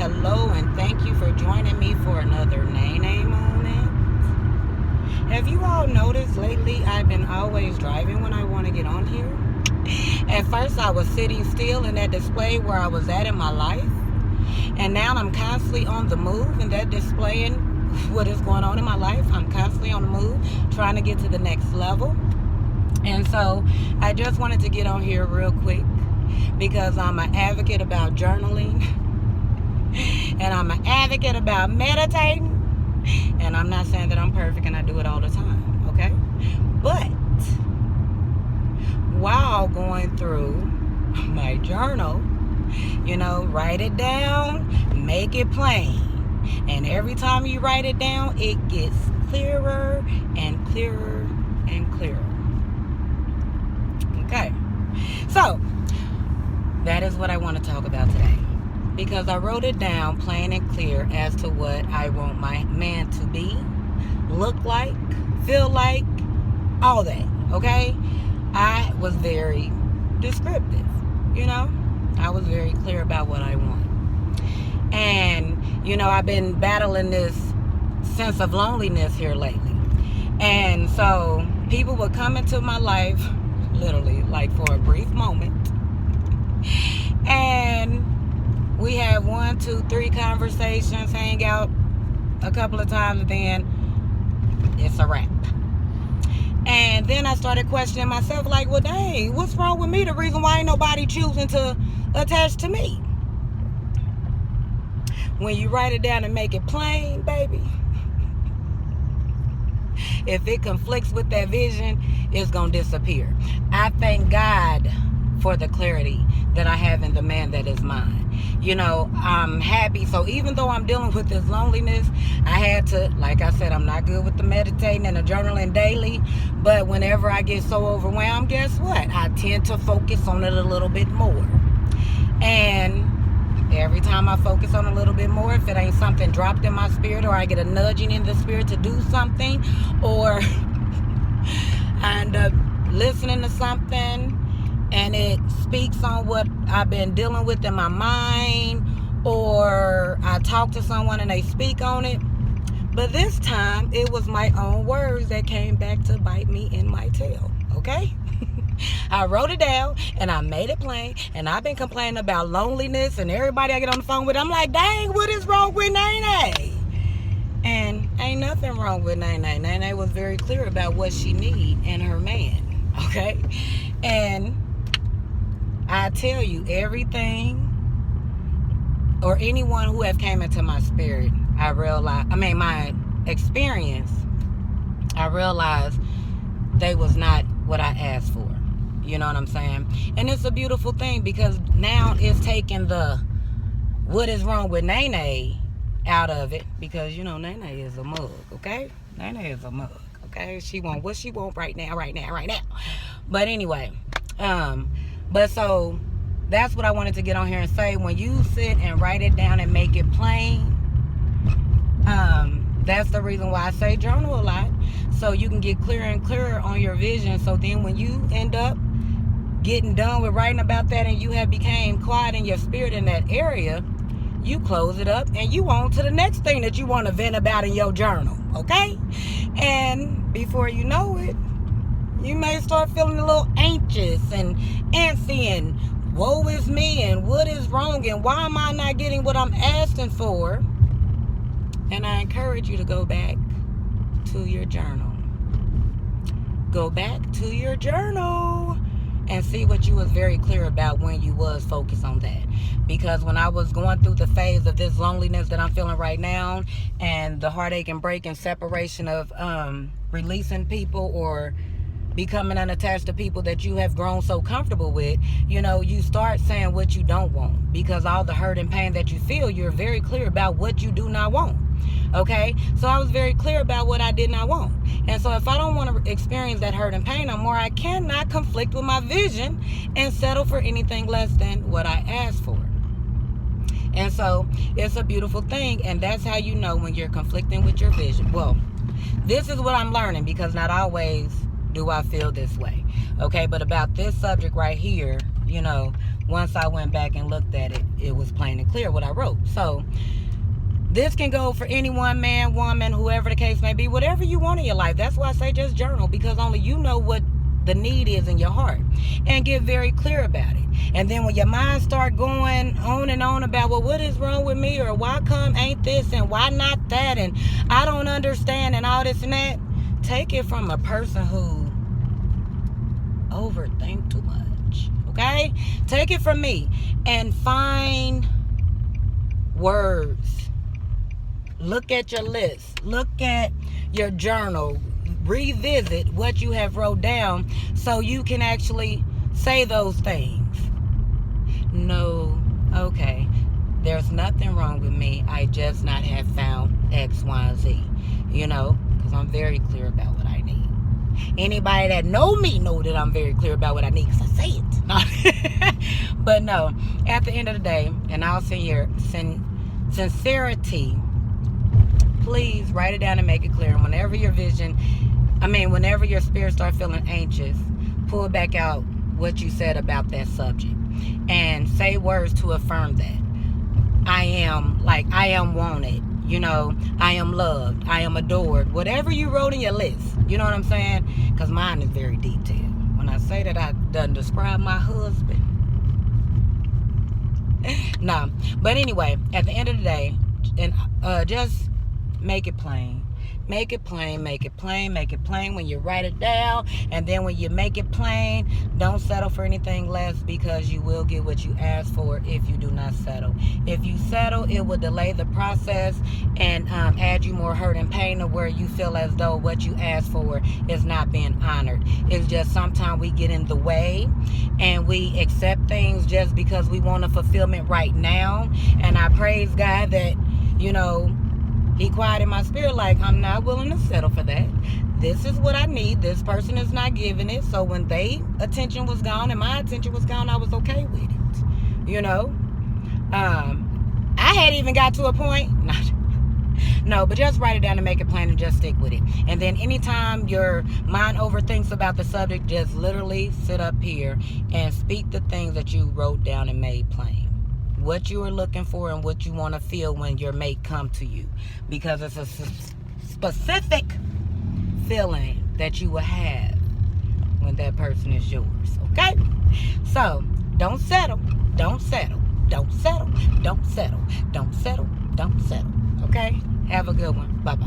hello, and thank you for joining me for another Nene moment. Have you all noticed lately I've been always driving when I want to get on here? At first I was sitting still in that display where I was at in my life, and now I'm constantly on the move and that displaying what is going on in my life. I'm constantly on the move, trying to get to the next level. And so I just wanted to get on here real quick because I'm an advocate about journaling and I'm an advocate about meditating, and I'm not saying that I'm perfect and I do it all the time, okay? But while going through my journal, write it down, make it plain. And every time you write it down, it gets clearer and clearer and clearer. Okay, so that is what I want to talk about today, because I wrote it down plain and clear as to what I want my man to be, look like, feel like, all that, okay? I was very descriptive, I was very clear about what I want. And, I've been battling this sense of loneliness here lately. And so people would come into my life, literally, like for a brief moment. And we have 1, 2, 3 conversations, hang out a couple of times, and then it's a wrap. And then I started questioning myself, like, well, dang, what's wrong with me? The reason why ain't nobody choosing to attach to me. When you write it down and make it plain, baby, if it conflicts with that vision, it's going to disappear. I thank God for the clarity that I have in the man that is mine. I'm happy. So even though I'm dealing with this loneliness, I had to, like I said, I'm not good with the meditating and the journaling daily. But whenever I get so overwhelmed, guess what? I tend to focus on it a little bit more. And every time I focus on a little bit more, if it ain't something dropped in my spirit, or I get a nudging in the spirit to do something, or I end up listening to something and it speaks on what I've been dealing with in my mind, or I talk to someone and they speak on it. But this time, it was my own words that came back to bite me in my tail, okay? I wrote it down and I made it plain, and I've been complaining about loneliness, and everybody I get on the phone with, I'm like, dang, what is wrong with Nene? And ain't nothing wrong with Nene. Nene was very clear about what she need in her man, okay? And I tell you, everything or anyone who have came into my spirit, my experience, I realized they was not what I asked for. You know what I'm saying? And it's a beautiful thing, because now it's taking the what is wrong with Nene out of it, because Nene is a mug, okay? Nene is a mug, okay? She want what she want right now. But anyway, but so that's what I wanted to get on here and say. When you sit and write it down and make it plain, that's the reason why I say journal a lot, so you can get clearer and clearer on your vision. So then when you end up getting done with writing about that, and you have became quiet in your spirit in that area, you close it up and you on to the next thing that you want to vent about in your journal, okay? And before you know it, you may start feeling a little anxious and antsy and woe is me and what is wrong and why am I not getting what I'm asking for? And I encourage you to go back to your journal. Go back to your journal and see what you was very clear about when you was focused on that. Because when I was going through the phase of this loneliness that I'm feeling right now, and the heartache and break and separation of releasing people or becoming unattached to people that you have grown so comfortable with, you start saying what you don't want, because all the hurt and pain that you feel, you're very clear about what you do not want. Okay, so I was very clear about what I did not want. And so if I don't want to experience that hurt and pain no more, I cannot conflict with my vision and settle for anything less than what I asked for. And so it's a beautiful thing, and that's how you know when you're conflicting with your vision. Well, this is what I'm learning, because not always do I feel this way. Okay, but about this subject right here, once I went back and looked at it, it was plain and clear what I wrote. So this can go for anyone, man, woman, whoever the case may be, whatever you want in your life. That's why I say just journal, because only you know what the need is in your heart, and get very clear about it. And then when your mind start going on and on about, well, what is wrong with me, or why come ain't this, and why not that, and I don't understand, and all this and that, take it from a person who overthink too much. Okay? Take it from me and find words. Look at your list. Look at your journal. Revisit what you have wrote down so you can actually say those things. No, okay, there's nothing wrong with me. I just not have found X, Y, and Z. You know, because I'm very clear about what I need. Anybody that know me know that I'm very clear about what I need, because I say it. But no, at the end of the day, and I'll send your sincerity, please write it down and make it clear. And whenever your whenever your spirit starts feeling anxious, pull back out what you said about that subject and say words to affirm that. I am wanted. You know, I am loved. I am adored. Whatever you wrote in your list. You know what I'm saying? Because mine is very detailed. When I say that I done describe my husband. No. But anyway, at the end of the day, and just make it plain. Make it plain, make it plain, make it plain when you write it down. And then when you make it plain, don't settle for anything less, because you will get what you ask for if you do not settle. If you settle, it will delay the process and add you more hurt and pain, to where you feel as though what you asked for is not being honored. It's just sometimes we get in the way and we accept things just because we want a fulfillment right now. And I praise God that, you know, He quieted my spirit, like, I'm not willing to settle for that. This is what I need. This person is not giving it. So when their attention was gone and my attention was gone, I was okay with it. You know? I had even got to a point. No, but just write it down and make it plain and just stick with it. And then anytime your mind overthinks about the subject, just literally sit up here and speak the things that you wrote down and made plain. What you are looking for and what you want to feel when your mate come to you, because it's a specific feeling that you will have when that person is yours. Okay, so don't settle, don't settle, don't settle, don't settle, don't settle, don't settle. Okay, have a good one. Bye bye.